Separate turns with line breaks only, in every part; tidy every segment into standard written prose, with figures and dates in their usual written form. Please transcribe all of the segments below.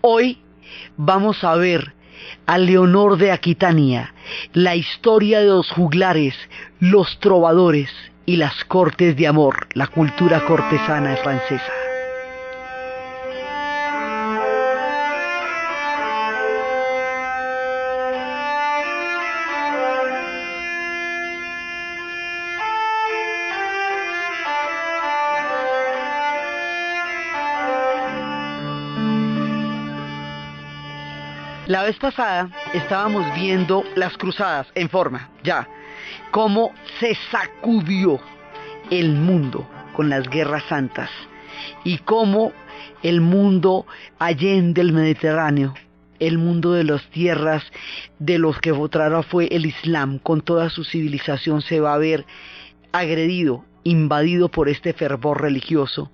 Hoy vamos a ver a Leonor de Aquitania, la historia de los juglares, los trovadores y las cortes de amor, la cultura cortesana francesa. La vez pasada estábamos viendo las cruzadas en forma, ya, cómo se sacudió el mundo con las guerras santas y cómo el mundo allende el Mediterráneo, el mundo de las tierras de los que votaron fue el Islam, con toda su civilización se va a ver agredido, invadido por este fervor religioso.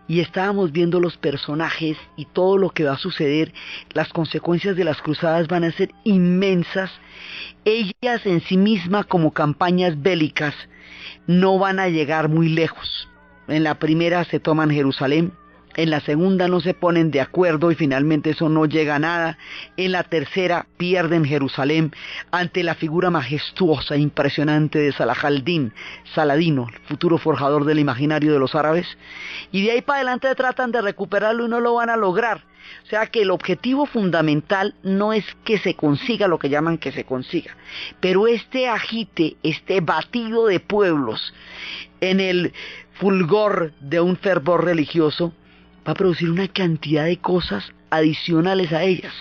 Y estábamos viendo los personajes y todo lo que va a suceder. Las consecuencias de las cruzadas van a ser inmensas. Ellas en sí mismas, como campañas bélicas, no van a llegar muy lejos. En la primera se toman Jerusalén, en la segunda no se ponen de acuerdo y finalmente eso no llega a nada. En la tercera pierden Jerusalén ante la figura majestuosa e impresionante de Salah al-Din, Saladino, el futuro forjador del imaginario de los árabes. Y de ahí para adelante tratan de recuperarlo y no lo van a lograr. O sea que el objetivo fundamental no es que se consiga lo que llaman que se consiga, pero este agite, este batido de pueblos en el fulgor de un fervor religioso va a producir una cantidad de cosas adicionales a ellas.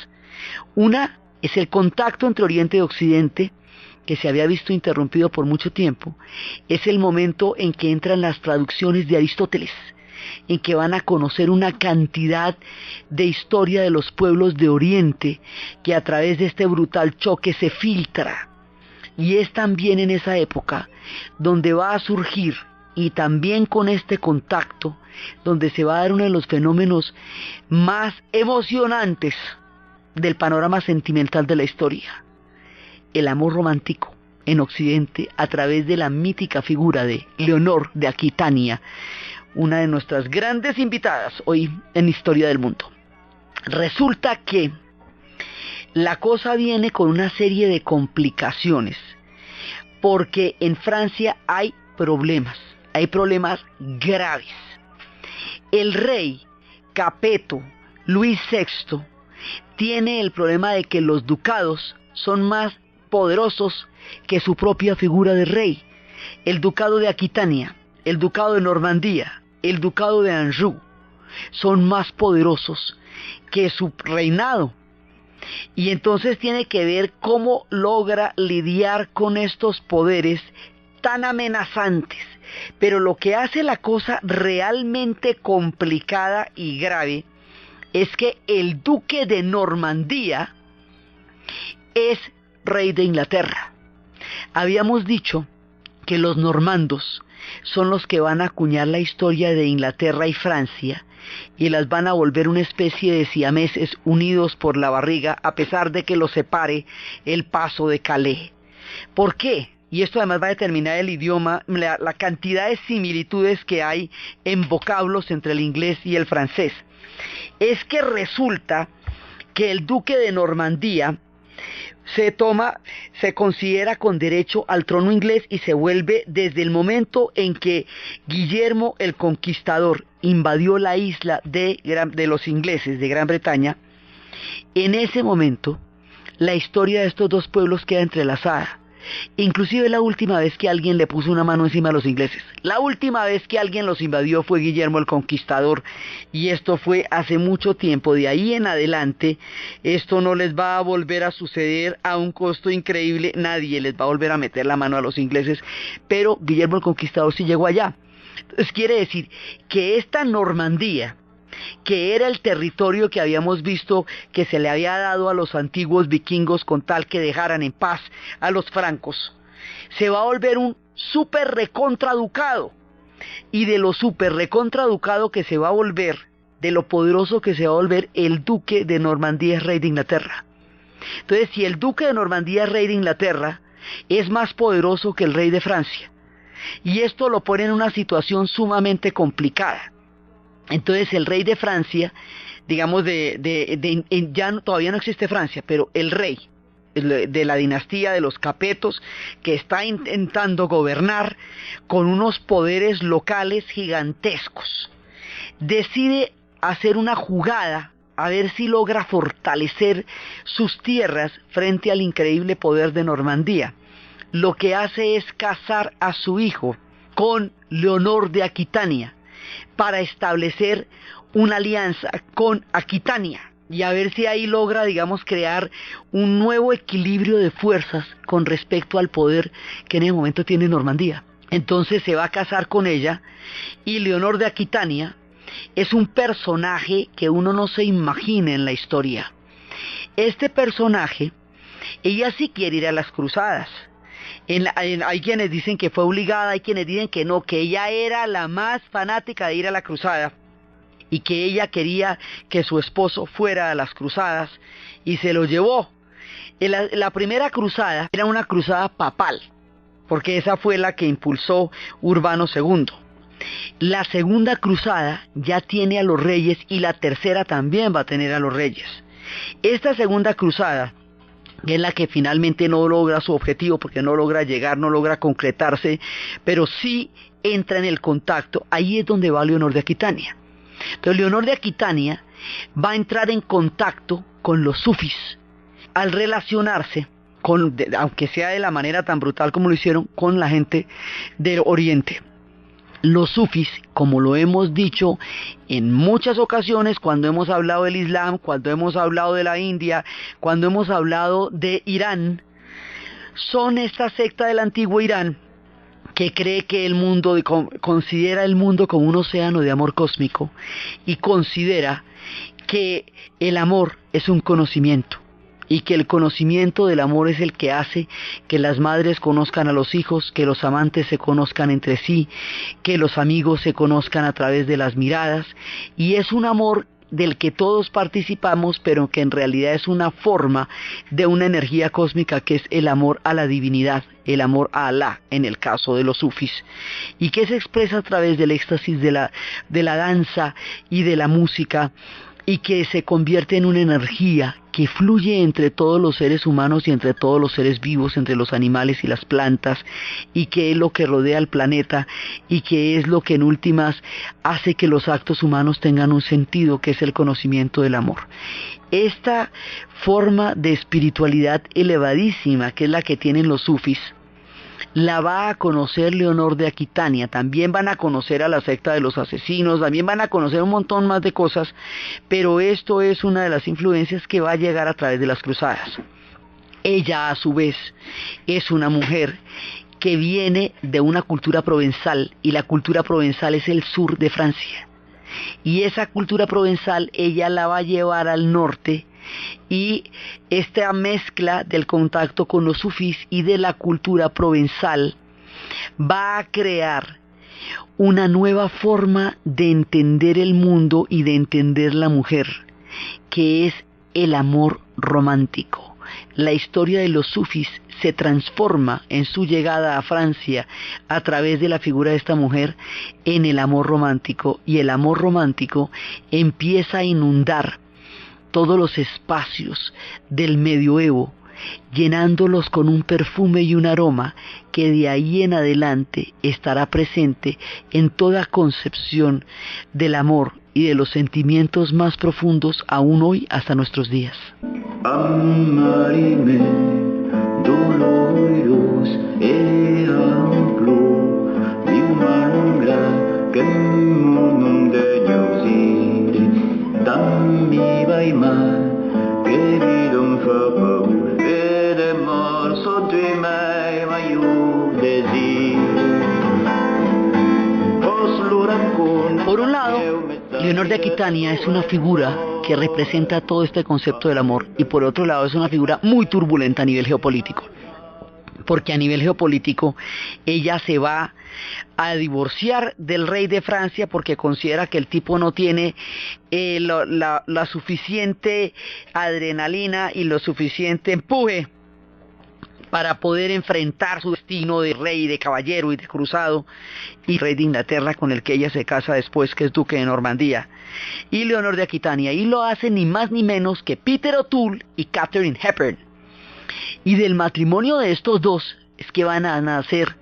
Una es el contacto entre Oriente y Occidente, que se había visto interrumpido por mucho tiempo. Es el momento en que entran las traducciones de Aristóteles, en que van a conocer una cantidad de historia de los pueblos de Oriente, que a través de este brutal choque se filtra. Y es también en esa época donde va a surgir, y también con este contacto, donde se va a dar uno de los fenómenos más emocionantes del panorama sentimental de la historia: el amor romántico en Occidente a través de la mítica figura de Leonor de Aquitania, una de nuestras grandes invitadas hoy en Historia del Mundo. Resulta que la cosa viene con una serie de complicaciones, porque en Francia hay problemas graves. El rey Capeto, Luis VI, tiene el problema de que los ducados son más poderosos que su propia figura de rey. El ducado de Aquitania, el ducado de Normandía, el ducado de Anjou son más poderosos que su reinado. Y entonces tiene que ver cómo logra lidiar con estos poderes tan amenazantes. Pero lo que hace la cosa realmente complicada y grave es que el duque de Normandía es rey de Inglaterra. Habíamos dicho que los normandos son los que van a acuñar la historia de Inglaterra y Francia y las van a volver una especie de siameses unidos por la barriga, a pesar de que los separe el paso de Calais. ¿Por qué? Y esto además va a determinar el idioma, la cantidad de similitudes que hay en vocablos entre el inglés y el francés. Es que resulta que el duque de Normandía se considera con derecho al trono inglés y se vuelve, desde el momento en que Guillermo el Conquistador invadió la isla de los ingleses de Gran Bretaña. En ese momento la historia de estos dos pueblos queda entrelazada. Inclusive la última vez que alguien le puso una mano encima a los ingleses, la última vez que alguien los invadió fue Guillermo el Conquistador, y esto fue hace mucho tiempo. De ahí en adelante esto no les va a volver a suceder a un costo increíble. Nadie les va a volver a meter la mano a los ingleses, pero Guillermo el Conquistador sí llegó allá. Entonces quiere decir que esta Normandía, que era el territorio que habíamos visto que se le había dado a los antiguos vikingos con tal que dejaran en paz a los francos, se va a volver un super recontraducado. Y de lo super recontraducado que se va a volver, de lo poderoso que se va a volver, el duque de Normandía es rey de Inglaterra. Entonces, si el duque de Normandía es rey de Inglaterra, es más poderoso que el rey de Francia. Y esto lo pone en una situación sumamente complicada. Entonces el rey de Francia digamos, todavía no existe Francia, pero el rey de la dinastía de los Capetos, que está intentando gobernar con unos poderes locales gigantescos, decide hacer una jugada a ver si logra fortalecer sus tierras frente al increíble poder de Normandía. Lo que hace es casar a su hijo con Leonor de Aquitania para establecer una alianza con Aquitania y a ver si ahí logra, digamos, crear un nuevo equilibrio de fuerzas con respecto al poder que en ese momento tiene Normandía. Entonces se va a casar con ella, y Leonor de Aquitania es un personaje que uno no se imagina en la historia. Este personaje, ella sí quiere ir a las cruzadas. Hay quienes dicen que fue obligada, hay quienes dicen que no, que ella era la más fanática de ir a la cruzada y que ella quería que su esposo fuera a las cruzadas y se lo llevó. La primera cruzada era una cruzada papal, porque esa fue la que impulsó Urbano II. La segunda cruzada ya tiene a los reyes y la tercera también va a tener a los reyes. Esta segunda cruzada, que es la que finalmente no logra su objetivo porque no logra llegar, no logra concretarse, pero sí entra en el contacto, ahí es donde va Leonor de Aquitania. Entonces Leonor de Aquitania va a entrar en contacto con los sufis al relacionarse, aunque sea de la manera tan brutal como lo hicieron, con la gente del Oriente. Los sufis, como lo hemos dicho en muchas ocasiones cuando hemos hablado del Islam, cuando hemos hablado de la India, cuando hemos hablado de Irán, son esta secta del antiguo Irán que cree que el mundo, considera el mundo como un océano de amor cósmico y considera que el amor es un conocimiento y que el conocimiento del amor es el que hace que las madres conozcan a los hijos, que los amantes se conozcan entre sí, que los amigos se conozcan a través de las miradas, y es un amor del que todos participamos, pero que en realidad es una forma de una energía cósmica que es el amor a la divinidad, el amor a Alá, en el caso de los sufis, y que se expresa a través del éxtasis de la danza y de la música, y que se convierte en una energía que fluye entre todos los seres humanos y entre todos los seres vivos, entre los animales y las plantas, y que es lo que rodea al planeta, y que es lo que en últimas hace que los actos humanos tengan un sentido, que es el conocimiento del amor. Esta forma de espiritualidad elevadísima, que es la que tienen los sufis, la va a conocer Leonor de Aquitania. También van a conocer a la secta de los asesinos, también van a conocer un montón más de cosas, pero esto es una de las influencias que va a llegar a través de las cruzadas. Ella, a su vez, es una mujer que viene de una cultura provenzal, y la cultura provenzal es el sur de Francia. Y esa cultura provenzal ella la va a llevar al norte, y esta mezcla del contacto con los sufís y de la cultura provenzal va a crear una nueva forma de entender el mundo y de entender la mujer, que es el amor romántico. La historia de los sufís se transforma en su llegada a Francia a través de la figura de esta mujer en el amor romántico, y el amor romántico empieza a inundar todos los espacios del medioevo, llenándolos con un perfume y un aroma que de ahí en adelante estará presente en toda concepción del amor y de los sentimientos más profundos, aún hoy hasta nuestros días. Amarime, doloros e amplo, mi humangra, que mundo de dammi vai mal, querido un favor, de marzo de mayo desir. Por un lado, Leonor de Aquitania es una figura que representa todo este concepto del amor, y por otro lado es una figura muy turbulenta a nivel geopolítico, porque a nivel geopolítico ella se va a divorciar del rey de Francia porque considera que el tipo no tiene la suficiente adrenalina y lo suficiente empuje para poder enfrentar su destino de rey, de caballero y de cruzado, y rey de Inglaterra con el que ella se casa después, que es duque de Normandía, y Leonor de Aquitania, y lo hacen ni más ni menos que Peter O'Toole y Katharine Hepburn. Y del matrimonio de estos dos es que van a nacer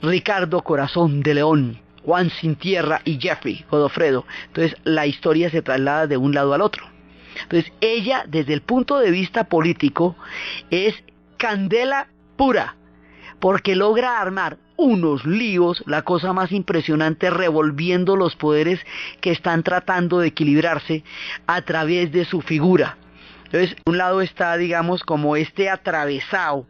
Ricardo Corazón de León, Juan Sin Tierra y Geoffrey Godofredo. Entonces la historia se traslada de un lado al otro. Entonces ella, desde el punto de vista político, es candela pura, porque logra armar unos líos, la cosa más impresionante, revolviendo los poderes que están tratando de equilibrarse a través de su figura. Entonces, un lado está, digamos, como este atravesado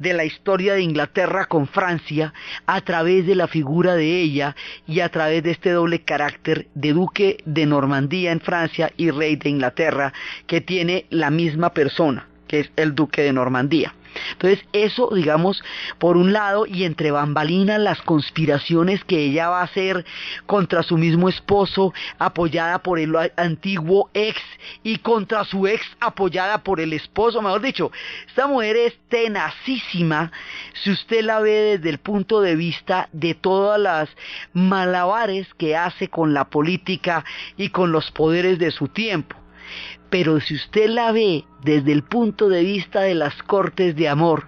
de la historia de Inglaterra con Francia a través de la figura de ella y a través de este doble carácter de duque de Normandía en Francia y rey de Inglaterra, que tiene la misma persona, que es el duque de Normandía. Entonces eso, digamos, por un lado, y entre bambalinas las conspiraciones que ella va a hacer contra su mismo esposo, apoyada por el antiguo ex, y contra su ex, apoyada por el esposo. Mejor dicho, esta mujer es tenacísima si usted la ve desde el punto de vista de todas las malabares que hace con la política y con los poderes de su tiempo. Pero si usted la ve desde el punto de vista de las cortes de amor,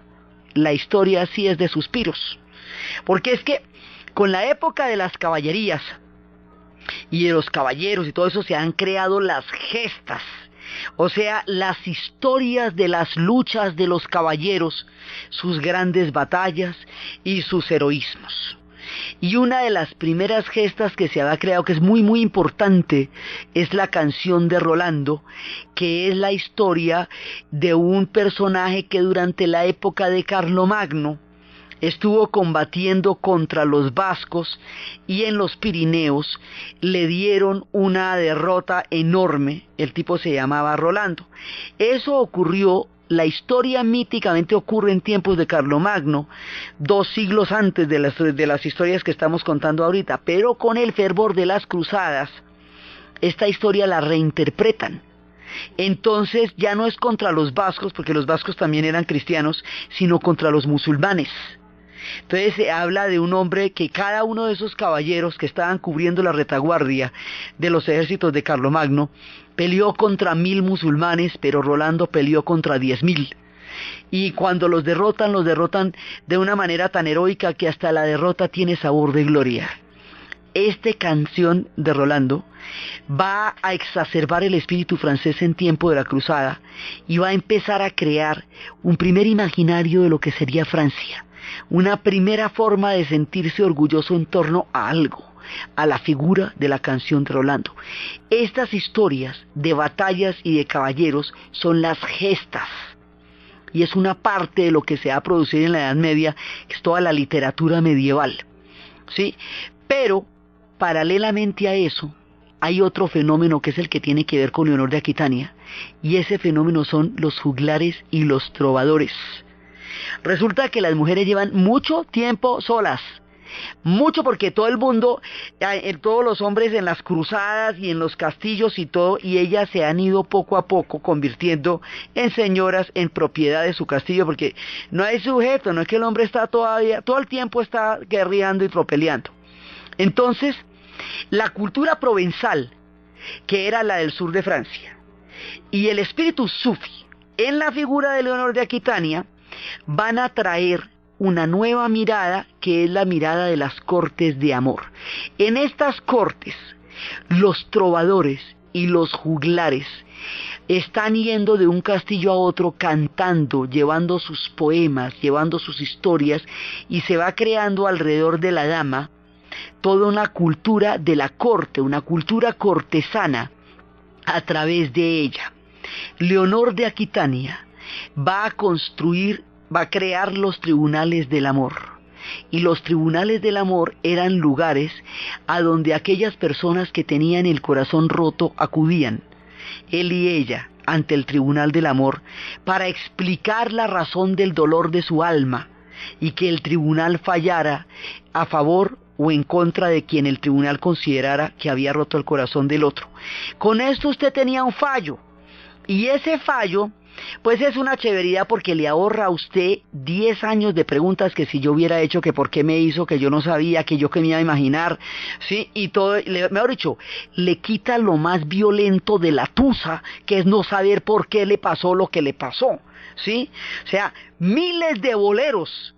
la historia sí es de suspiros. Porque es que con la época de las caballerías y de los caballeros y todo eso se han creado las gestas, o sea, las historias de las luchas de los caballeros, sus grandes batallas y sus heroísmos. Y una de las primeras gestas que se había creado, que es muy muy importante, es la canción de Rolando, que es la historia de un personaje que durante la época de Carlomagno estuvo combatiendo contra los vascos y en los Pirineos le dieron una derrota enorme. El tipo se llamaba Rolando. Eso ocurrió. La historia míticamente ocurre en tiempos de Carlomagno, 2 siglos antes de las historias que estamos contando ahorita, pero con el fervor de las cruzadas, esta historia la reinterpretan. Entonces ya no es contra los vascos, porque los vascos también eran cristianos, sino contra los musulmanes. Entonces se habla de un hombre que cada uno de esos caballeros que estaban cubriendo la retaguardia de los ejércitos de Carlomagno peleó contra 1000 musulmanes, pero Rolando peleó contra 10.000. Y cuando los derrotan de una manera tan heroica que hasta la derrota tiene sabor de gloria. Esta canción de Rolando va a exacerbar el espíritu francés en tiempo de la cruzada y va a empezar a crear un primer imaginario de lo que sería Francia. Una primera forma de sentirse orgulloso en torno a algo, a la figura de la canción de Rolando. Estas historias de batallas y de caballeros son las gestas, y es una parte de lo que se ha producido en la Edad Media, que es toda la literatura medieval, ¿sí? Pero, paralelamente a eso, hay otro fenómeno que es el que tiene que ver con Leonor de Aquitania, y ese fenómeno son los juglares y los trovadores. Resulta que las mujeres llevan mucho tiempo solas, mucho, porque todo el mundo, todos los hombres en las cruzadas y en los castillos y todo, y ellas se han ido poco a poco convirtiendo en señoras en propiedad de su castillo, porque no hay sujeto, no es que el hombre está todavía, todo el tiempo está guerreando y tropeleando. Entonces, la cultura provenzal, que era la del sur de Francia, y el espíritu sufi, en la figura de Leonor de Aquitania, van a traer una nueva mirada, que es la mirada de las cortes de amor. En estas cortes, los trovadores y los juglares están yendo de un castillo a otro cantando, llevando sus poemas, llevando sus historias, y se va creando alrededor de la dama toda una cultura de la corte, una cultura cortesana a través de ella. Leonor de Aquitania va a crear los tribunales del amor. Y los tribunales del amor eran lugares a donde aquellas personas que tenían el corazón roto acudían, él y ella, ante el tribunal del amor, para explicar la razón del dolor de su alma, y que el tribunal fallara a favor o en contra de quien el tribunal considerara que había roto el corazón del otro. Con esto usted tenía un fallo. Y ese fallo, pues es una chéveridad porque le ahorra a usted 10 años de preguntas que si yo hubiera hecho, que por qué me hizo, que yo no sabía, que yo que me iba a imaginar, ¿sí? Y todo, mejor dicho, le quita lo más violento de la tusa, que es no saber por qué le pasó lo que le pasó, ¿sí? O sea, miles de boleros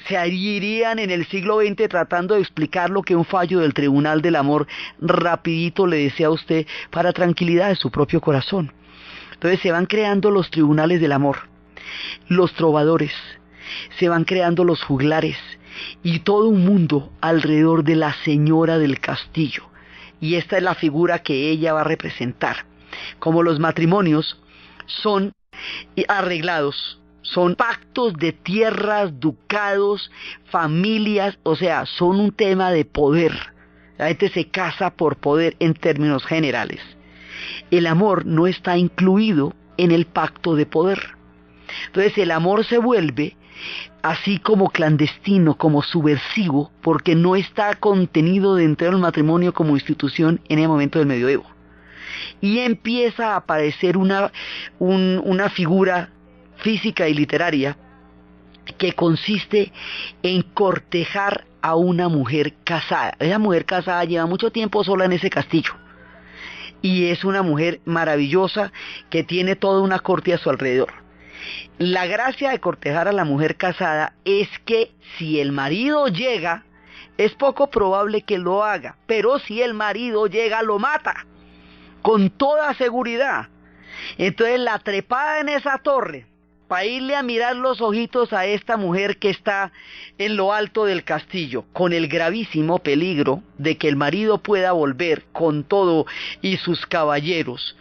se irían en el siglo XX tratando de explicar lo que un fallo del Tribunal del Amor rapidito le decía a usted para tranquilidad de su propio corazón. Entonces se van creando los tribunales del amor, los trovadores, se van creando los juglares y todo un mundo alrededor de la señora del castillo. Y esta es la figura que ella va a representar. Como los matrimonios son arreglados, son pactos de tierras, ducados, familias, o sea, son un tema de poder. La gente se casa por poder en términos generales. El amor no está incluido en el pacto de poder. Entonces el amor se vuelve así como clandestino, como subversivo, porque no está contenido dentro del matrimonio como institución en el momento del medioevo. Y empieza a aparecer una figura física y literaria que consiste en cortejar a una mujer casada. Esa mujer casada lleva mucho tiempo sola en ese castillo. Y es una mujer maravillosa que tiene toda una corte a su alrededor. La gracia de cortejar a la mujer casada es que si el marido llega, es poco probable que lo haga, pero si el marido llega, lo mata, con toda seguridad. Entonces la trepada en esa torre, para irle a mirar los ojitos a esta mujer que está en lo alto del castillo, con el gravísimo peligro de que el marido pueda volver con todo y sus caballeros,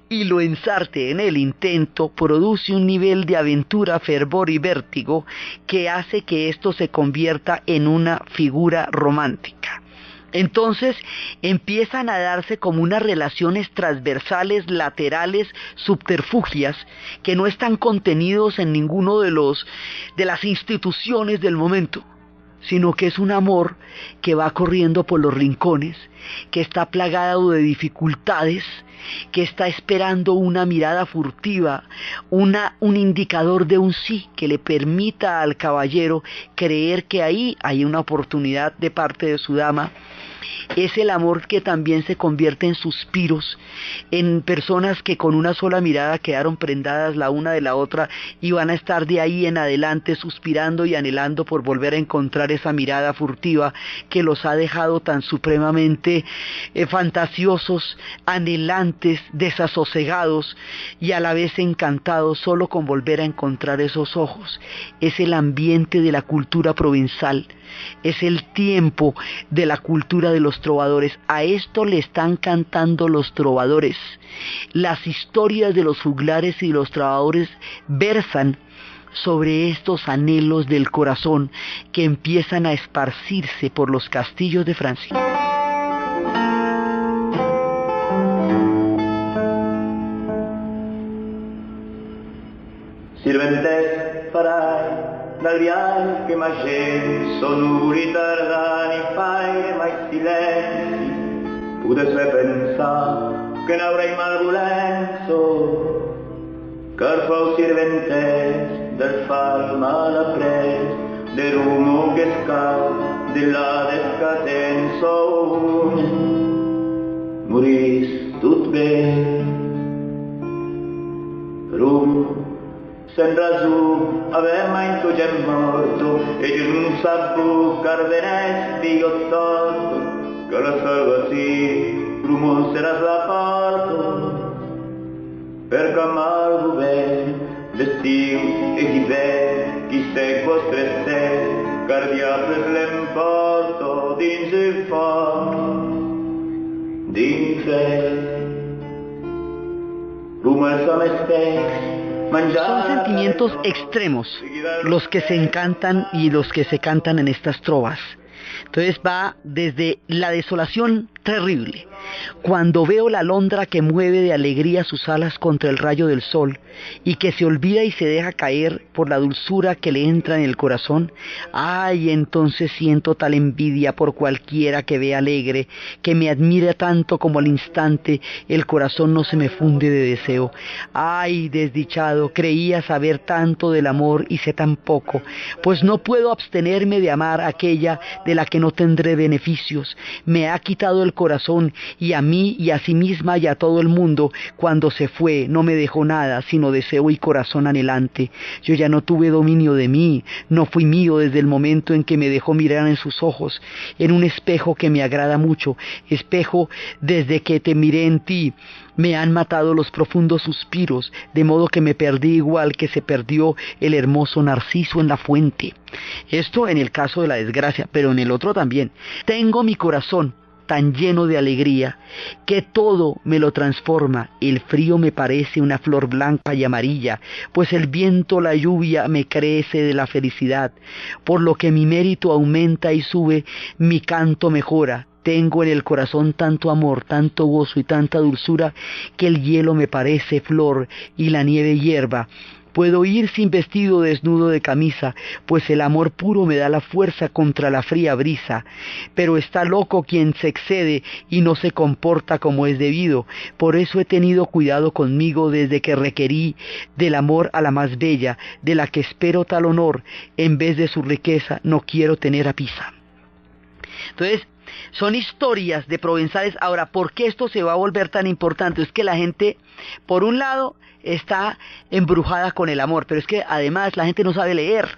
y lo ensarte en el intento, produce un nivel de aventura, fervor y vértigo que hace que esto se convierta en una figura romántica. Entonces empiezan a darse como unas relaciones transversales, laterales, subterfugias, que no están contenidos en ninguno de las instituciones del momento, sino que es un amor que va corriendo por los rincones, que está plagado de dificultades, que está esperando una mirada furtiva, un indicador de un sí que le permita al caballero creer que ahí hay una oportunidad de parte de su dama. Es el amor que también se convierte en suspiros, en personas que con una sola mirada quedaron prendadas la una de la otra y van a estar de ahí en adelante suspirando y anhelando por volver a encontrar esa mirada furtiva que los ha dejado tan supremamente fantasiosos, anhelantes, desasosegados y a la vez encantados solo con volver a encontrar esos ojos. Es el ambiente de la cultura provenzal. Es el tiempo de la cultura de los trovadores. A esto le están cantando los trovadores. Las historias de los juglares y los trovadores versan sobre estos anhelos del corazón que empiezan a esparcirse por los castillos de Francia.
Sirventes farai dal che ma gent sonori tardani fai mai silenzi potesse pensare che n'avrei malvolenzo car fau sirventes del far mal après de rumo che scau della descatenza moris tut bé rum sen razón avem mai tu gem morto e io non sapevo cardenesti io torto che la salvati rumo serà slapato per camargo ben d'estiu e d'hivern chi sec vostre stel cardiaques l'emporto dins il foc d'infern rumo els homes tecs.
Son sentimientos extremos los que se encantan y los que se cantan en estas trovas. Entonces va desde la desolación terrible, Cuando veo la alondra que mueve de alegría sus alas contra el rayo del sol y que se olvida y se deja caer por la dulzura que le entra en el corazón, ay, entonces siento tal envidia por cualquiera que vea alegre, que me admira tanto como al instante el corazón no se me funde de deseo. Ay, desdichado, creía saber tanto del amor y sé tan poco, pues no puedo abstenerme de amar a aquella de la que no tendré beneficios. Me ha quitado el corazón y a mí y a sí misma y a todo el mundo. Cuando se fue no me dejó nada sino deseo y corazón anhelante. Yo ya no tuve dominio de mí, no fui mío desde el momento en que me dejó mirar en sus ojos, en un espejo que me agrada mucho, espejo desde que te miré en ti. Me han matado los profundos suspiros, de modo que me perdí igual que se perdió el hermoso narciso en la fuente. Esto en el caso de la desgracia, pero en el otro también. Tengo mi corazón tan lleno de alegría, que todo me lo transforma. El frío me parece una flor blanca y amarilla, pues el viento, la lluvia me crece de la felicidad, por lo que mi mérito aumenta y sube, mi canto mejora. Tengo en el corazón tanto amor, tanto gozo y tanta dulzura, que el hielo me parece flor y la nieve hierba. Puedo ir sin vestido, desnudo de camisa, pues el amor puro me da la fuerza contra la fría brisa. Pero está loco quien se excede y no se comporta como es debido. Por eso he tenido cuidado conmigo desde que requerí del amor a la más bella, de la que espero tal honor. En vez de su riqueza no quiero tener a Pisa. Entonces, son historias de provenzales. Ahora, ¿por qué esto se va a volver tan importante? Es que la gente, por un lado, está embrujada con el amor, pero es que además la gente no sabe leer.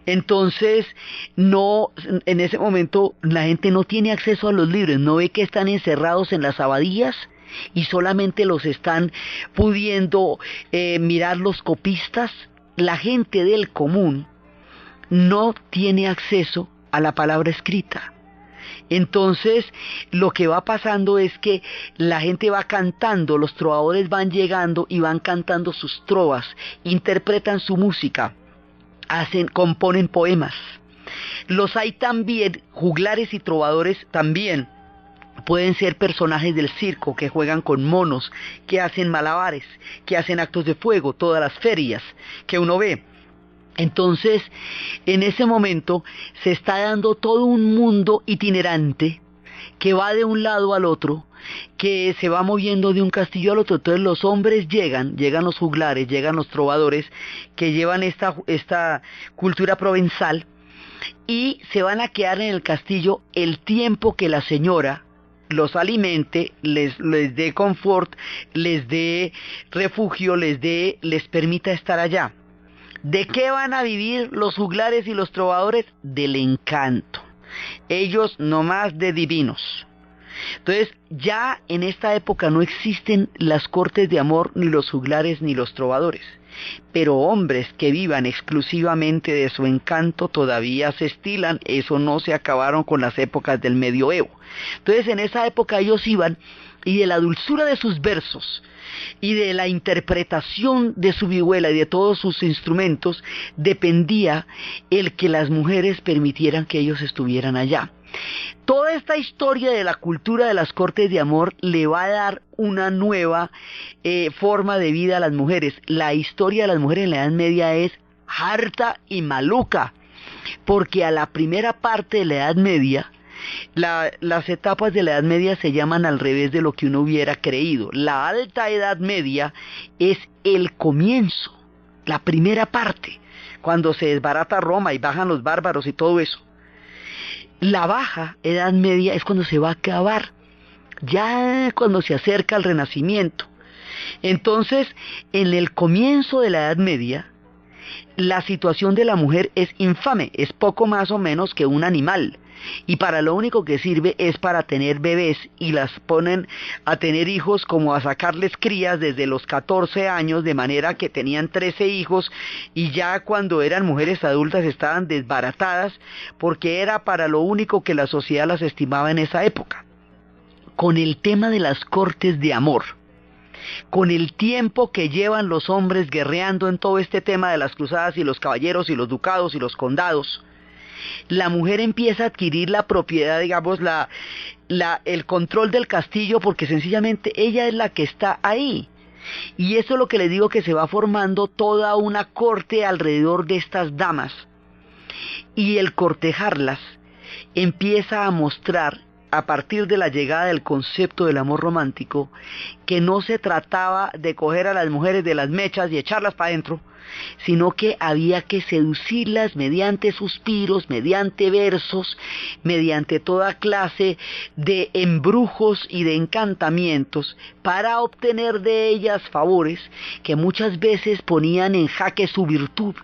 Entonces, no, en ese momento la gente no tiene acceso a los libros, no ve que están encerrados en las abadías y solamente los están pudiendo mirar los copistas. La gente del común no tiene acceso a la palabra escrita. Entonces, lo que va pasando es que la gente va cantando, los trovadores van llegando y van cantando sus trovas, interpretan su música, componen poemas. Los hay también, juglares y trovadores también. Pueden ser personajes del circo que juegan con monos, que hacen malabares, que hacen actos de fuego, todas las ferias que uno ve. Entonces, en ese momento se está dando todo un mundo itinerante que va de un lado al otro, que se va moviendo de un castillo al otro. Entonces los hombres llegan los juglares, llegan los trovadores que llevan esta cultura provenzal y se van a quedar en el castillo el tiempo que la señora los alimente, les dé confort, les dé refugio, les permita estar allá. ¿De qué van a vivir los juglares y los trovadores? Del encanto. Ellos nomás de divinos. Entonces, ya en esta época no existen las cortes de amor, ni los juglares, ni los trovadores. Pero hombres que vivan exclusivamente de su encanto todavía se estilan. Eso no se acabaron con las épocas del medioevo. Entonces, en esa época ellos iban y de la dulzura de sus versos y de la interpretación de su vihuela y de todos sus instrumentos dependía el que las mujeres permitieran que ellos estuvieran allá. Toda esta historia de la cultura de las cortes de amor le va a dar una nueva forma de vida a las mujeres. La historia de las mujeres en la Edad Media es harta y maluca, porque a la primera parte de la Edad Media, las etapas de la Edad Media se llaman al revés de lo que uno hubiera creído. La Alta Edad Media es el comienzo, la primera parte, cuando se desbarata Roma y bajan los bárbaros y todo eso. La Baja Edad Media es cuando se va a acabar, ya cuando se acerca el Renacimiento. Entonces, en el comienzo de la Edad Media, la situación de la mujer es infame, es poco más o menos que un animal. Y para lo único que sirve es para tener bebés, y las ponen a tener hijos como a sacarles crías desde los 14 años, de manera que tenían 13 hijos y ya cuando eran mujeres adultas estaban desbaratadas, porque era para lo único que la sociedad las estimaba en esa época. Con el tema de las cortes de amor, con el tiempo que llevan los hombres guerreando en todo este tema de las cruzadas y los caballeros y los ducados y los condados, la mujer empieza a adquirir la propiedad, digamos, el control del castillo, porque sencillamente ella es la que está ahí. Y eso es lo que les digo, que se va formando toda una corte alrededor de estas damas. Y el cortejarlas empieza a mostrar, a partir de la llegada del concepto del amor romántico, que no se trataba de coger a las mujeres de las mechas y echarlas para adentro, sino que había que seducirlas mediante suspiros, mediante versos, mediante toda clase de embrujos y de encantamientos, para obtener de ellas favores que muchas veces ponían en jaque su virtud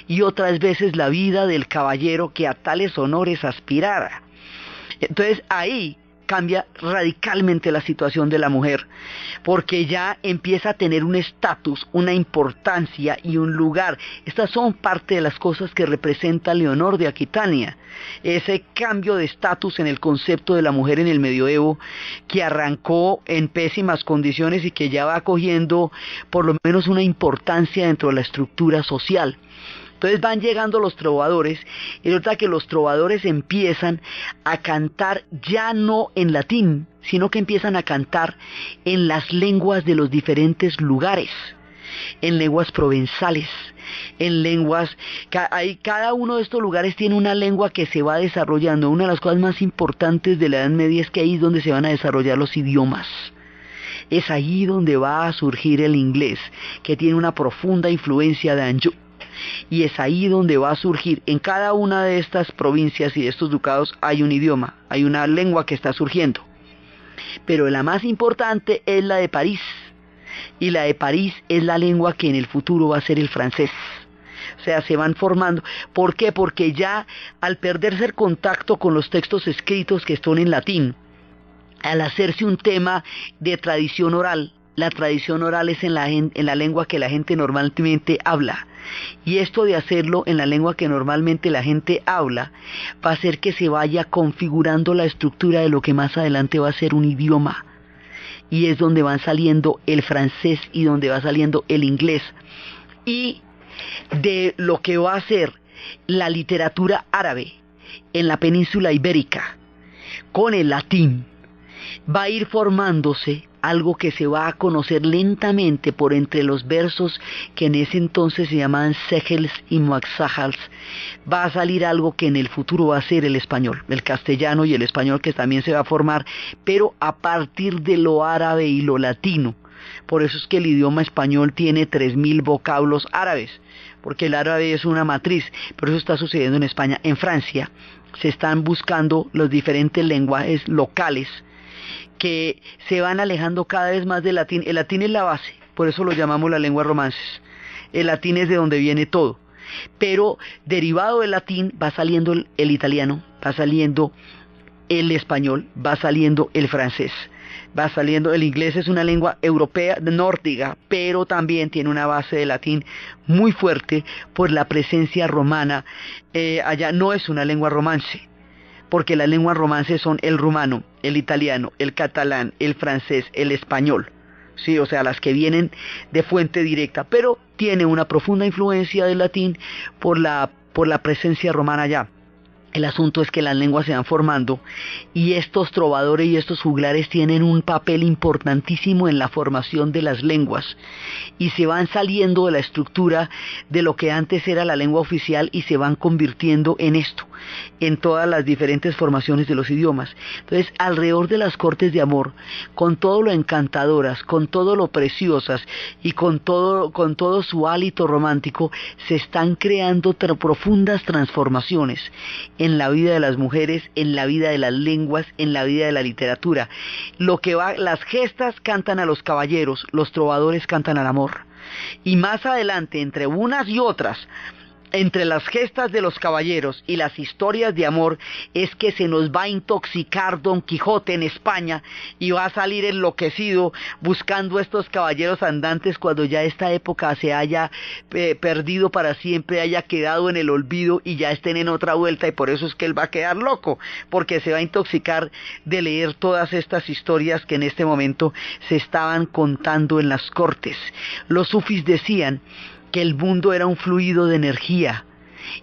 y otras veces la vida del caballero que a tales honores aspirara. Entonces ahí cambia radicalmente la situación de la mujer, porque ya empieza a tener un estatus, una importancia y un lugar. Estas son parte de las cosas que representa Leonor de Aquitania, ese cambio de estatus en el concepto de la mujer en el medioevo, que arrancó en pésimas condiciones y que ya va cogiendo por lo menos una importancia dentro de la estructura social. Entonces van llegando los trovadores, y resulta que los trovadores empiezan a cantar ya no en latín, sino que empiezan a cantar en las lenguas de los diferentes lugares, en lenguas provenzales, en lenguas, cada uno de estos lugares tiene una lengua que se va desarrollando. Una de las cosas más importantes de la Edad Media es que ahí es donde se van a desarrollar los idiomas. Es ahí donde va a surgir el inglés, que tiene una profunda influencia de Anjou. Y es ahí donde va a surgir, en cada una de estas provincias y de estos ducados hay un idioma, hay una lengua que está surgiendo. Pero la más importante es la de París, y la de París es la lengua que en el futuro va a ser el francés. O sea, se van formando. ¿Por qué? Porque ya al perderse el contacto con los textos escritos que son en latín, al hacerse un tema de tradición oral, la tradición oral es en la lengua que la gente normalmente habla. Y esto de hacerlo en la lengua que normalmente la gente habla va a hacer que se vaya configurando la estructura de lo que más adelante va a ser un idioma. Y es donde van saliendo el francés y donde va saliendo el inglés. Y de lo que va a ser la literatura árabe en la península ibérica con el latín, va a ir formándose algo que se va a conocer lentamente por entre los versos que en ese entonces se llamaban segels y muaxajals. Va a salir algo que en el futuro va a ser el español, el castellano y el español, que también se va a formar, pero a partir de lo árabe y lo latino. Por eso es que el idioma español tiene 3000 vocablos árabes, porque el árabe es una matriz. Pero eso está sucediendo en España. En Francia se están buscando los diferentes lenguajes locales que se van alejando cada vez más del latín. El latín es la base, por eso lo llamamos la lengua romances. El latín es de donde viene todo. Pero derivado del latín va saliendo el italiano, va saliendo el español, va saliendo el francés, va saliendo el inglés. Es una lengua europea nórdica, pero también tiene una base de latín muy fuerte por la presencia romana. Allá no es una lengua romance, porque las lenguas romances son el rumano, el italiano, el catalán, el francés, el español, sí, o sea, las que vienen de fuente directa, pero tiene una profunda influencia del latín por la presencia romana allá. El asunto es que las lenguas se van formando y estos trovadores y estos juglares tienen un papel importantísimo en la formación de las lenguas y se van saliendo de la estructura de lo que antes era la lengua oficial y se van convirtiendo en esto, en todas las diferentes formaciones de los idiomas. Entonces, alrededor de las cortes de amor, con todo lo encantadoras, con todo lo preciosas y con todo su hálito romántico, se están creando profundas transformaciones en la vida de las mujeres, en la vida de las lenguas, en la vida de la literatura. Las gestas cantan a los caballeros, los trovadores cantan al amor. Y más adelante, entre unas y otras, entre las gestas de los caballeros y las historias de amor, es que se nos va a intoxicar Don Quijote en España y va a salir enloquecido buscando estos caballeros andantes cuando ya esta época se haya perdido para siempre, haya quedado en el olvido y ya estén en otra vuelta. Y por eso es que él va a quedar loco, porque se va a intoxicar de leer todas estas historias que en este momento se estaban contando en las cortes. Los sufís decían que el mundo era un fluido de energía,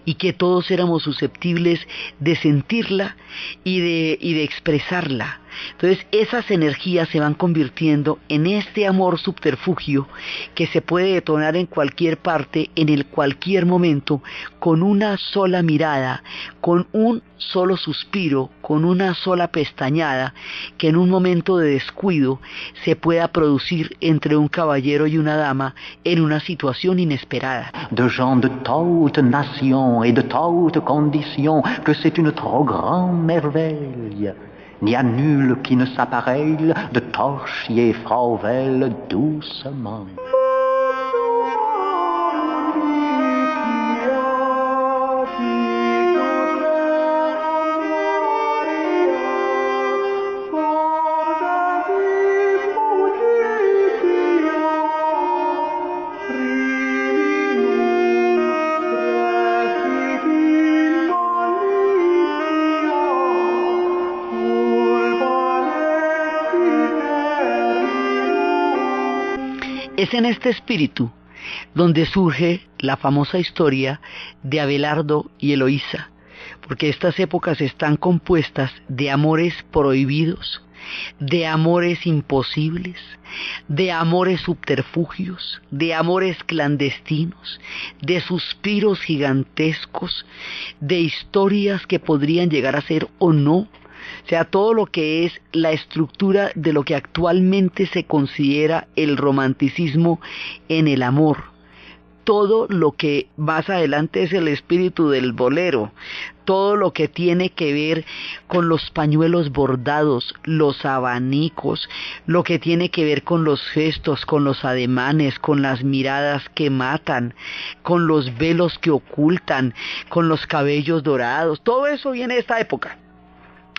y que todos éramos susceptibles de sentirla y de expresarla. Entonces esas energías se van convirtiendo en este amor subterfugio que se puede detonar en cualquier parte, en el cualquier momento, con una sola mirada, con un solo suspiro, con una sola pestañada, que en un momento de descuido se pueda producir entre un caballero y una dama en una situación inesperada.
De gens de toute nation et de toute condition, que c'est une trop grande merveille. N'y a nul qui ne s'appareille de Torchier Frauvel doucement.
Es en este espíritu donde surge la famosa historia de Abelardo y Eloísa, porque estas épocas están compuestas de amores prohibidos, de amores imposibles, de amores subterfugios, de amores clandestinos, de suspiros gigantescos, de historias que podrían llegar a ser o no. O sea, todo lo que es la estructura de lo que actualmente se considera el romanticismo en el amor. Todo lo que más adelante es el espíritu del bolero, todo lo que tiene que ver con los pañuelos bordados, los abanicos, lo que tiene que ver con los gestos, con los ademanes, con las miradas que matan, con los velos que ocultan, con los cabellos dorados, todo eso viene de esta época.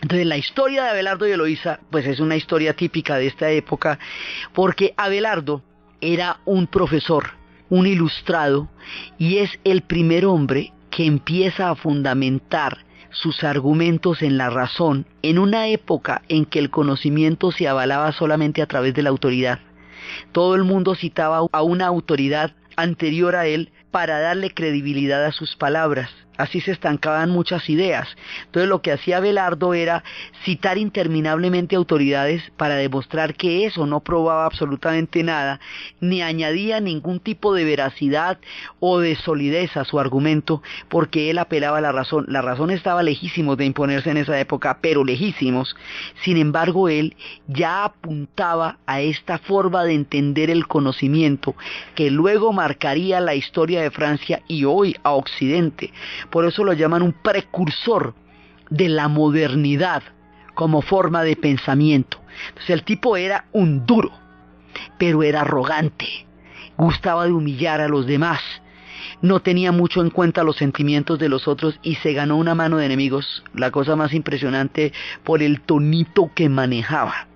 Entonces la historia de Abelardo y Eloísa pues es una historia típica de esta época, porque Abelardo era un profesor, un ilustrado, y es el primer hombre que empieza a fundamentar sus argumentos en la razón en una época en que el conocimiento se avalaba solamente a través de la autoridad. Todo el mundo citaba a una autoridad anterior a él para darle credibilidad a sus palabras. Así se estancaban muchas ideas. Entonces lo que hacía Abelardo era citar interminablemente autoridades para demostrar que eso no probaba absolutamente nada, ni añadía ningún tipo de veracidad o de solidez a su argumento, porque él apelaba a la razón. La razón estaba lejísimos de imponerse en esa época, pero lejísimos. Sin embargo, él ya apuntaba a esta forma de entender el conocimiento, que luego marcaría la historia de Francia y hoy a Occidente. Por eso lo llaman un precursor de la modernidad como forma de pensamiento. Entonces el tipo era un duro, pero era arrogante, gustaba de humillar a los demás, no tenía mucho en cuenta los sentimientos de los otros y se ganó una mano de enemigos, la cosa más impresionante, por el tonito que manejaba.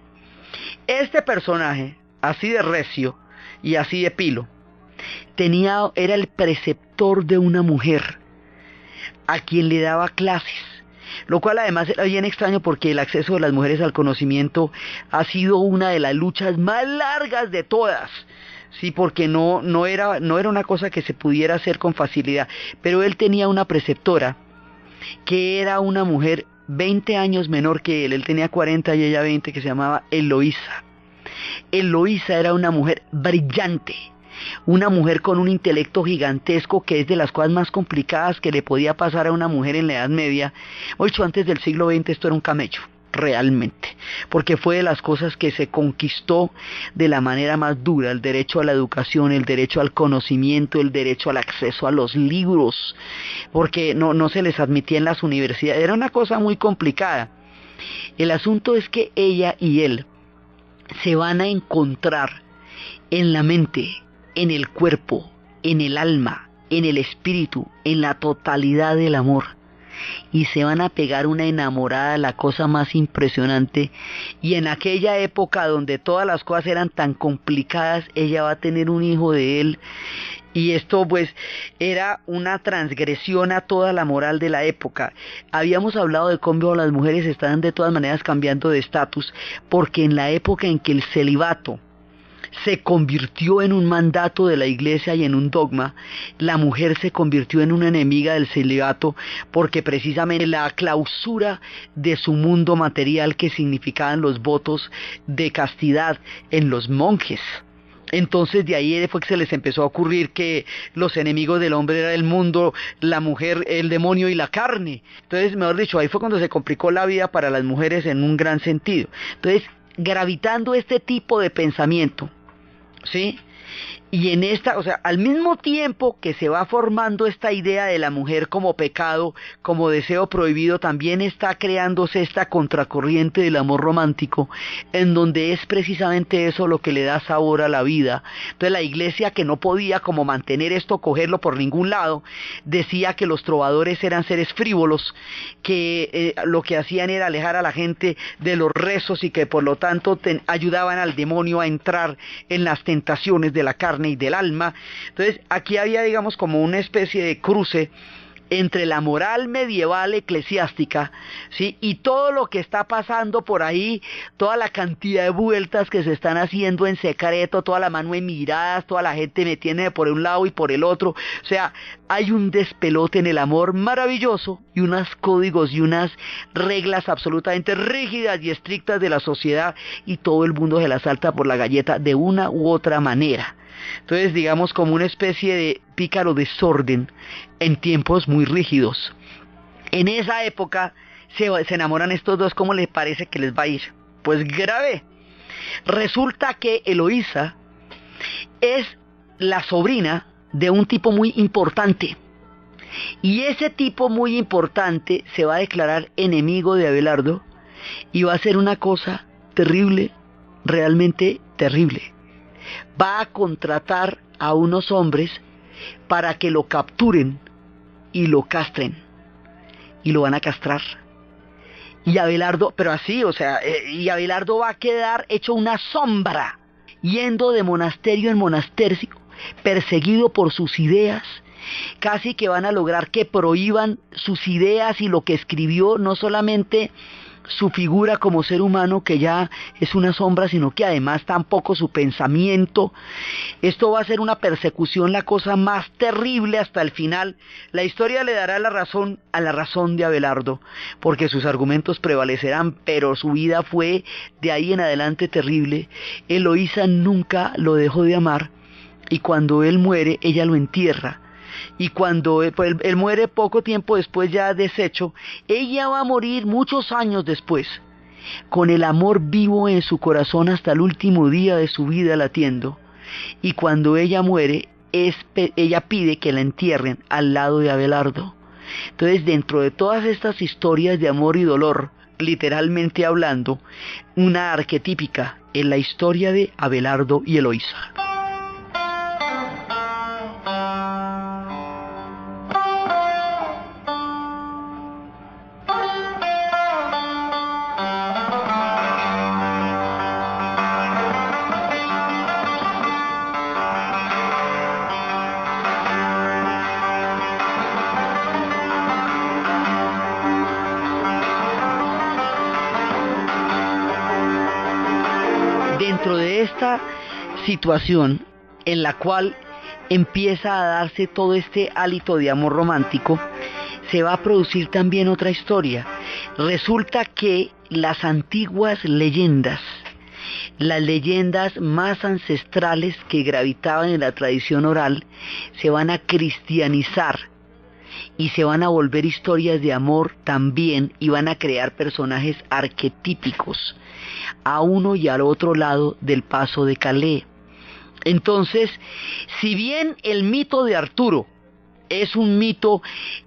Este personaje, así de recio y así de pilo, era el preceptor de una mujer a quien le daba clases, lo cual además era bien extraño porque el acceso de las mujeres al conocimiento ha sido una de las luchas más largas de todas, sí, porque no era una cosa que se pudiera hacer con facilidad, pero él tenía una preceptora que era una mujer 20 años menor que él tenía 40 y ella 20, que se llamaba Eloísa. Eloísa era una mujer brillante, una mujer con un intelecto gigantesco, que es de las cosas más complicadas que le podía pasar a una mujer en la Edad Media. Mucho antes del siglo XX esto era un camello, realmente, porque fue de las cosas que se conquistó de la manera más dura: el derecho a la educación, el derecho al conocimiento, el derecho al acceso a los libros, porque no se les admitía en las universidades, era una cosa muy complicada. El asunto es que ella y él se van a encontrar en la mente, en el cuerpo, en el alma, en el espíritu, en la totalidad del amor, y se van a pegar una enamorada, la cosa más impresionante. Y en aquella época donde todas las cosas eran tan complicadas, ella va a tener un hijo de él, y esto pues era una transgresión a toda la moral de la época. Habíamos hablado de cómo las mujeres estaban de todas maneras cambiando de estatus, porque en la época en que el celibato se convirtió en un mandato de la iglesia y en un dogma. La mujer se convirtió en una enemiga del celibato porque precisamente la clausura de su mundo material que significaban los votos de castidad en los monjes. Entonces de ahí fue que se les empezó a ocurrir que los enemigos del hombre era el mundo, la mujer, el demonio y la carne. Entonces, mejor dicho, ahí fue cuando se complicó la vida para las mujeres en un gran sentido. Entonces, gravitando este tipo de pensamiento, ¿sí? Y en esta, o sea, al mismo tiempo que se va formando esta idea de la mujer como pecado, como deseo prohibido, también está creándose esta contracorriente del amor romántico, en donde es precisamente eso lo que le da sabor a la vida. Entonces la iglesia, que no podía como mantener esto, cogerlo por ningún lado, decía que los trovadores eran seres frívolos, que lo que hacían era alejar a la gente de los rezos y que por lo tanto ayudaban al demonio a entrar en las tentaciones de la carne y del alma. Entonces aquí había, digamos, como una especie de cruce entre la moral medieval eclesiástica, ¿sí? Y todo lo que está pasando por ahí, toda la cantidad de vueltas que se están haciendo en secreto, toda la mano de miradas, toda la gente metiéndose por un lado y por el otro. O sea, hay un despelote en el amor maravilloso y unos códigos y unas reglas absolutamente rígidas y estrictas de la sociedad, y todo el mundo se la salta por la galleta de una u otra manera. Entonces, digamos, como una especie de pícaro desorden en tiempos muy rígidos. En esa época se enamoran estos dos. ¿Cómo les parece que les va a ir? Pues grave. Resulta que Eloísa es la sobrina de un tipo muy importante, y ese tipo muy importante se va a declarar enemigo de Abelardo y va a hacer una cosa terrible, realmente terrible. Va a contratar a unos hombres para que lo capturen y lo castren, y lo van a castrar. Y Abelardo, pero así, o sea, y Abelardo va a quedar hecho una sombra, yendo de monasterio en monasterio, perseguido por sus ideas. Casi que van a lograr que prohíban sus ideas y lo que escribió, no solamente su figura como ser humano, que ya es una sombra, sino que además tampoco su pensamiento. Esto va a ser una persecución, la cosa más terrible hasta el final. La historia le dará la razón a la razón de Abelardo, porque sus argumentos prevalecerán, pero su vida fue de ahí en adelante terrible. Eloísa nunca lo dejó de amar, y cuando él muere, ella lo entierra. Y cuando él muere poco tiempo después, ya deshecho, ella va a morir muchos años después, con el amor vivo en su corazón hasta el último día de su vida latiendo. Y cuando ella muere, ella pide que la entierren al lado de Abelardo. Entonces, dentro de todas estas historias de amor y dolor, literalmente hablando, una arquetípica es la historia de Abelardo y Eloísa. Dentro de esta situación en la cual empieza a darse todo este hálito de amor romántico, se va a producir también otra historia. Resulta que las antiguas leyendas, las leyendas más ancestrales que gravitaban en la tradición oral, se van a cristianizar y se van a volver historias de amor también, y van a crear personajes arquetípicos a uno y al otro lado del paso de Calais. Entonces, si bien el mito de Arturo es un mito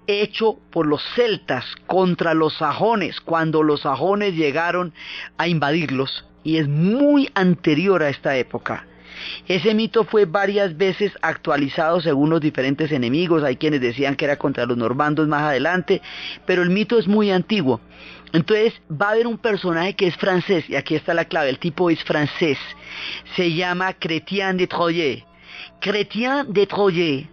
hecho por los celtas contra los sajones, cuando los sajones llegaron a invadirlos, y es muy anterior a esta época, ese mito fue varias veces actualizado según los diferentes enemigos. Hay quienes decían que era contra los normandos más adelante, pero el mito es muy antiguo. Entonces va a haber un personaje que es francés, y aquí está la clave, el tipo es francés, se llama Chrétien de Troyes. Chrétien de Troyes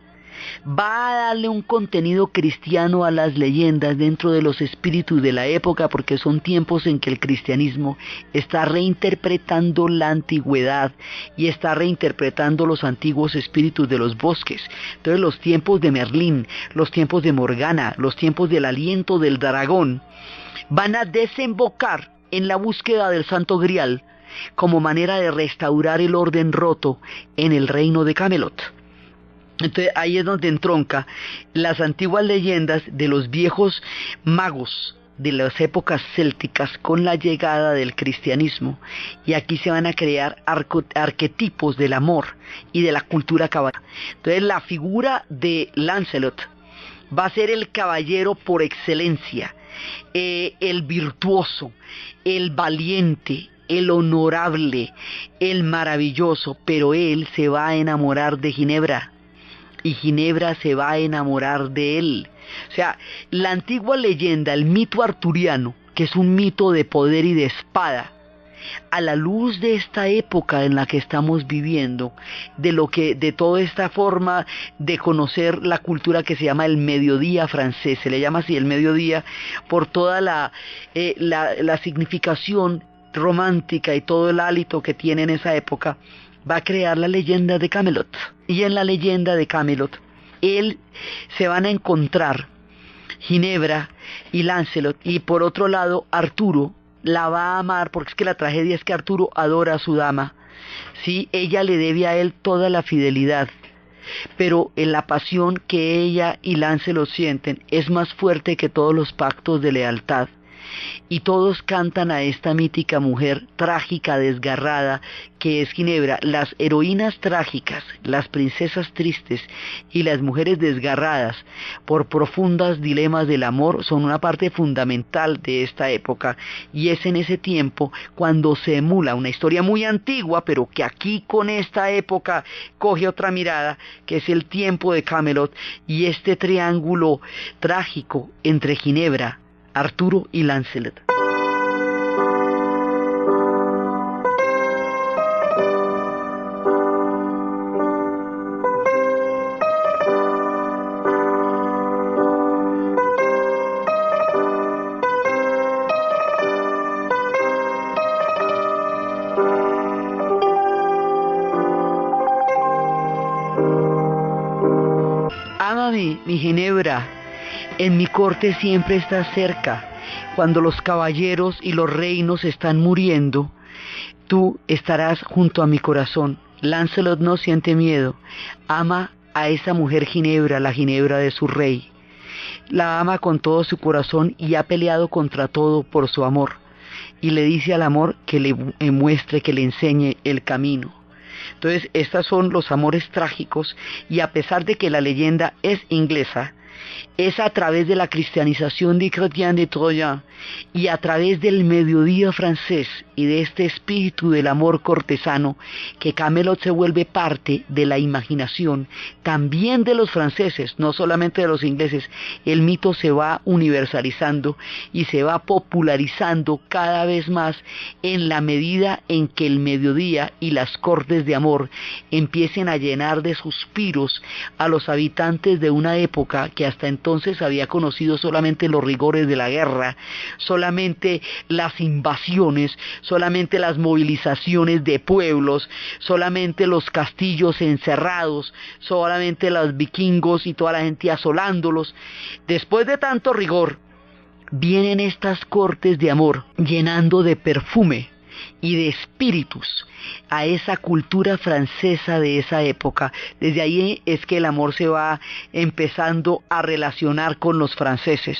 va a darle un contenido cristiano a las leyendas dentro de los espíritus de la época, porque son tiempos en que el cristianismo está reinterpretando la antigüedad y está reinterpretando los antiguos espíritus de los bosques. Entonces los tiempos de Merlín, los tiempos de Morgana, los tiempos del aliento del dragón van a desembocar en la búsqueda del Santo Grial como manera de restaurar el orden roto en el reino de Camelot. Entonces ahí es donde entronca las antiguas leyendas de los viejos magos de las épocas célticas con la llegada del cristianismo, y aquí se van a crear arquetipos del amor y de la cultura caballeresca. Entonces la figura de Lancelot va a ser el caballero por excelencia, el virtuoso, el valiente, el honorable, el maravilloso, pero él se va a enamorar de Ginebra y Ginebra se va a enamorar de él. O sea, la antigua leyenda, el mito arturiano, que es un mito de poder y de espada, a la luz de esta época en la que estamos viviendo, de toda esta forma de conocer la cultura que se llama el mediodía francés, se le llama así el mediodía por toda la significación romántica y todo el hálito que tiene en esa época, va a crear la leyenda de Camelot. Y en la leyenda de Camelot, se van a encontrar Ginebra y Lancelot, y por otro lado Arturo la va a amar, porque es que la tragedia es que Arturo adora a su dama, ¿sí? Ella le debe a él toda la fidelidad, pero en la pasión que ella y Lancelot sienten es más fuerte que todos los pactos de lealtad. Y todos cantan a esta mítica mujer trágica, desgarrada, que es Ginebra. Las heroínas trágicas, las princesas tristes y las mujeres desgarradas por profundos dilemas del amor son una parte fundamental de esta época, y es en ese tiempo cuando se emula una historia muy antigua, pero que aquí con esta época coge otra mirada, que es el tiempo de Camelot y este triángulo trágico entre Ginebra, Arturo y Lancelot. Ámame, mi Ginebra, en mi corte siempre estás cerca. Cuando los caballeros y los reinos están muriendo, tú estarás junto a mi corazón. Lancelot no siente miedo. Ama a esa mujer Ginebra, la Ginebra de su rey. La ama con todo su corazón y ha peleado contra todo por su amor. Y le dice al amor que le muestre, que le enseñe el camino. Entonces, estos son los amores trágicos, y a pesar de que la leyenda es inglesa, es a través de la cristianización de Chrétien de Troyes y a través del mediodía francés y de este espíritu del amor cortesano que Camelot se vuelve parte de la imaginación también de los franceses, no solamente de los ingleses. El mito se va universalizando y se va popularizando cada vez más en la medida en que el mediodía y las cortes de amor empiecen a llenar de suspiros a los habitantes de una época que hasta entonces había conocido solamente los rigores de la guerra, solamente las invasiones, solamente las movilizaciones de pueblos, solamente los castillos encerrados, solamente los vikingos y toda la gente asolándolos. Después de tanto rigor, vienen estas cortes de amor llenando de perfume y de espíritus a esa cultura francesa de esa época. Desde ahí es que el amor se va empezando a relacionar con los franceses,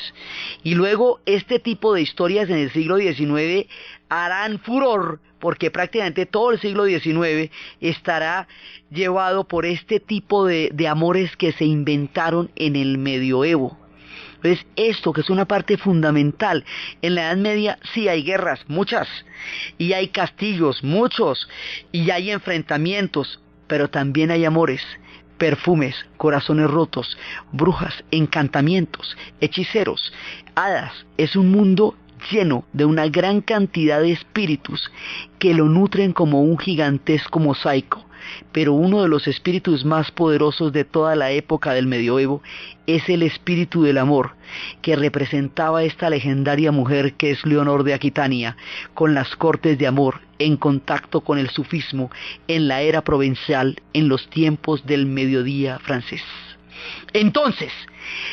y luego este tipo de historias en el siglo XIX harán furor, porque prácticamente todo el siglo XIX estará llevado por este tipo de amores que se inventaron en el medioevo. Entonces, esto que es una parte fundamental, en la Edad Media sí hay guerras, muchas, y hay castillos, muchos, y hay enfrentamientos, pero también hay amores, perfumes, corazones rotos, brujas, encantamientos, hechiceros, hadas. Es un mundo lleno de una gran cantidad de espíritus que lo nutren como un gigantesco mosaico. pero uno de los espíritus más poderosos de toda la época del medioevo es el espíritu del amor, que representaba esta legendaria mujer que es Leonor de Aquitania, con las cortes de amor, en contacto con el sufismo, en la era provincial, en los tiempos del mediodía francés. Entonces,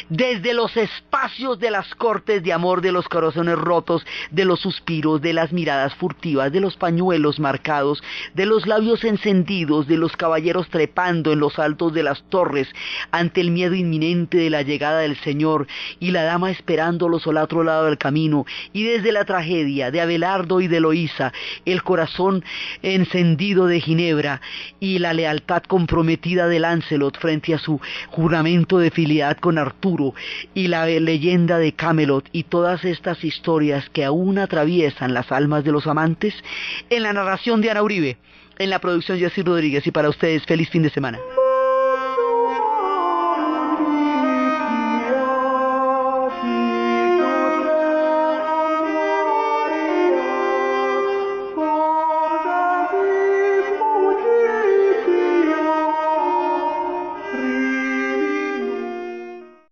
desde los espacios de las cortes de amor, de los corazones rotos, de los suspiros, de las miradas furtivas, de los pañuelos marcados, de los labios encendidos, de los caballeros trepando en los altos de las torres ante el miedo inminente de la llegada del Señor y la dama esperándolos al otro lado del camino, y desde la tragedia de Abelardo y de Eloísa, el corazón encendido de Ginebra y la lealtad comprometida de Lancelot frente a su juramento de fidelidad con Arturo, y la leyenda de Camelot, y todas estas historias que aún atraviesan las almas de los amantes, en la narración de Ana Uribe, en la producción Jessy Rodríguez, y para ustedes feliz fin de semana.